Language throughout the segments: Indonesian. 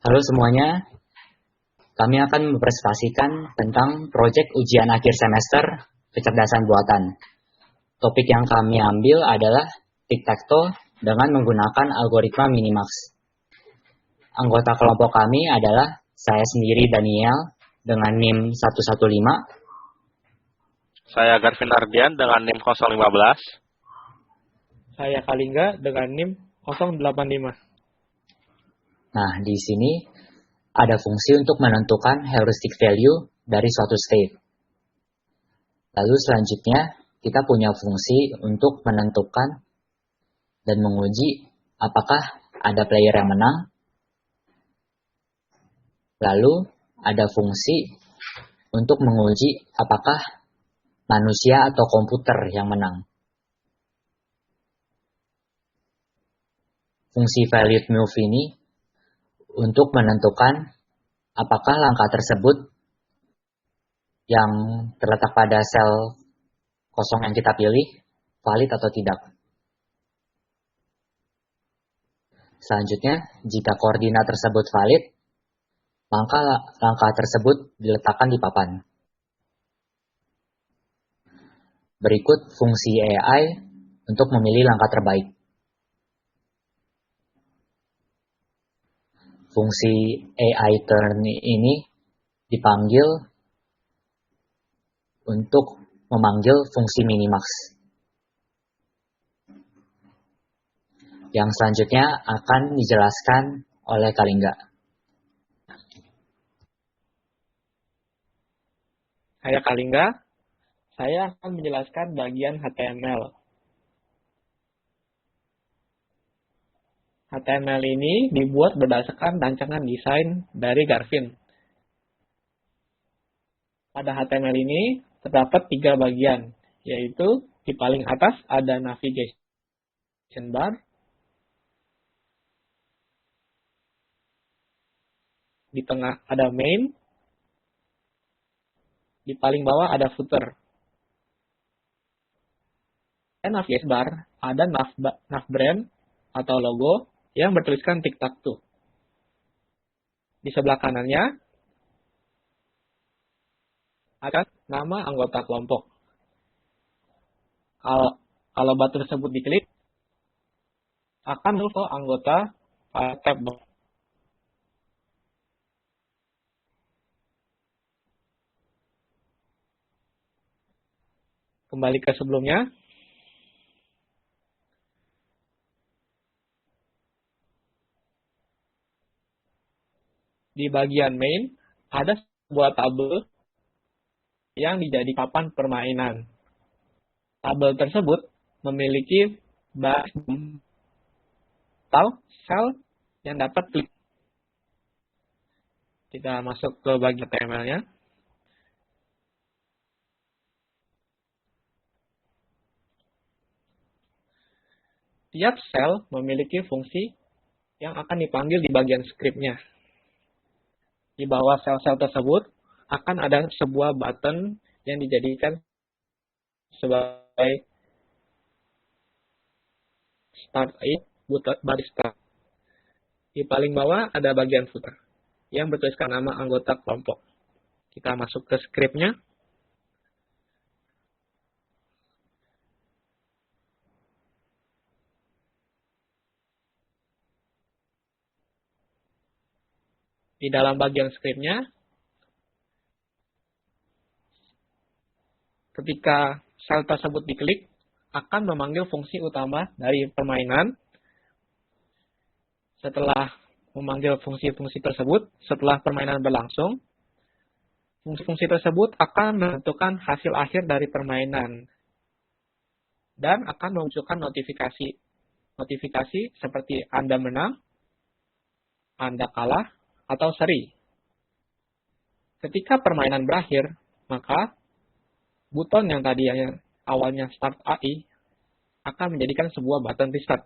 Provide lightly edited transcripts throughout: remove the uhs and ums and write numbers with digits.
Halo semuanya, kami akan mempresentasikan tentang proyek ujian akhir semester kecerdasan buatan. Topik yang kami ambil adalah tic-tac-toe dengan menggunakan algoritma Minimax. Anggota kelompok kami adalah saya sendiri Daniel dengan NIM 115. Saya Garvin Ardian dengan NIM 015. Saya Kalingga dengan NIM 085. Nah, di sini ada fungsi untuk menentukan heuristic value dari suatu state. Lalu selanjutnya kita punya fungsi untuk menentukan dan menguji apakah ada player yang menang. Lalu ada fungsi untuk menguji apakah manusia atau komputer yang menang. Fungsi valued move ini untuk menentukan apakah langkah tersebut yang terletak pada sel kosong yang kita pilih valid atau tidak. Selanjutnya, jika koordinat tersebut valid, maka langkah tersebut diletakkan di papan. Berikut fungsi AI untuk memilih langkah terbaik. Fungsi AI turn ini dipanggil untuk memanggil fungsi Minimax. Yang selanjutnya akan dijelaskan oleh Kalingga. Saya Kalingga, saya akan menjelaskan bagian HTML. HTML ini dibuat berdasarkan rancangan desain dari Garvin. Pada HTML ini terdapat 3 bagian, yaitu di paling atas ada navigation bar, di tengah ada main, di paling bawah ada footer. Dan navigation bar ada navbrand atau logo yang bertuliskan tic-tac-toe. Di sebelah kanannya ada nama anggota kelompok. Kalau batu tersebut diklik, akan masuk ke anggota tab. Kembali ke sebelumnya. Di bagian main, ada sebuah tabel yang dijadi papan permainan. Tabel tersebut memiliki baris atau sel yang dapat klik. Kita masuk ke bagian HTML-nya. Tiap sel memiliki fungsi yang akan dipanggil di bagian script-nya. Di bawah sel-sel tersebut akan ada sebuah button yang dijadikan sebagai start baris start. Di paling bawah ada bagian footer yang bertuliskan nama anggota kelompok. Kita masuk ke script-nya. Di dalam bagian script-nya, ketika sel tersebut diklik, akan memanggil fungsi utama dari permainan. Setelah memanggil fungsi-fungsi tersebut, setelah permainan berlangsung, fungsi-fungsi tersebut akan menentukan hasil akhir dari permainan dan akan memunculkan notifikasi. Notifikasi seperti Anda menang, Anda kalah, atau seri. Ketika permainan berakhir, maka buton yang tadi yang awalnya start AI akan menjadikan sebuah button restart.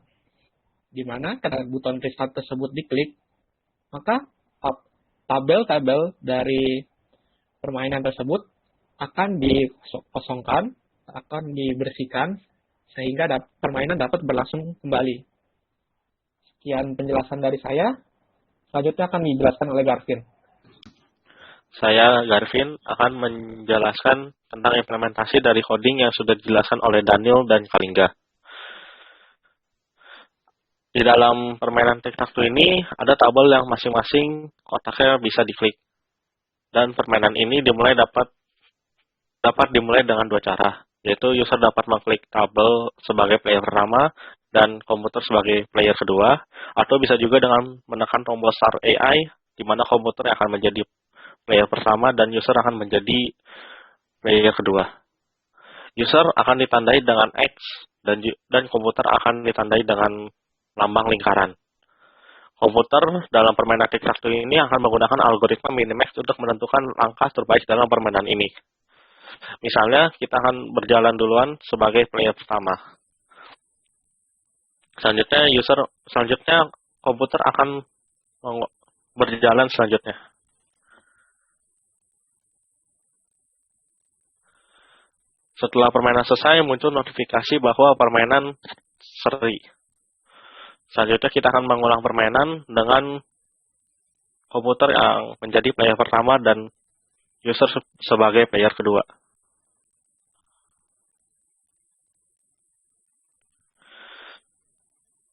Di mana ketika buton restart tersebut diklik, maka tabel-tabel dari permainan tersebut akan dikosongkan, akan dibersihkan, sehingga permainan dapat berlangsung kembali. Sekian penjelasan dari saya. Selanjutnya akan dijelaskan oleh Garvin. Saya, Garvin, akan menjelaskan tentang implementasi dari coding yang sudah dijelaskan oleh Daniel dan Kalingga. Di dalam permainan tic-tac-toe ini, ada tabel yang masing-masing kotaknya bisa diklik. Dan permainan ini dapat dimulai dengan dua cara, yaitu user dapat mengklik tabel sebagai player pertama dan komputer sebagai player kedua, atau bisa juga dengan menekan tombol Start AI, di mana komputer akan menjadi player pertama dan user akan menjadi player kedua. User akan ditandai dengan X dan komputer akan ditandai dengan lambang lingkaran. Komputer dalam permainan tic-tac-toe ini akan menggunakan algoritma minimax untuk menentukan langkah terbaik dalam permainan ini. Misalnya, kita akan berjalan duluan sebagai player pertama. Selanjutnya komputer akan berjalan selanjutnya. Setelah permainan selesai, muncul notifikasi bahwa permainan seri. Selanjutnya kita akan mengulang permainan dengan komputer yang menjadi player pertama dan user sebagai player kedua.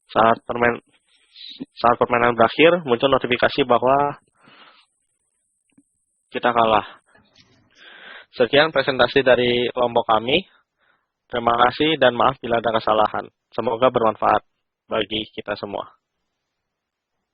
Saat permainan berakhir, muncul notifikasi bahwa kita kalah. Sekian presentasi dari kelompok kami. Terima kasih dan maaf bila ada kesalahan. Semoga bermanfaat bagi kita semua.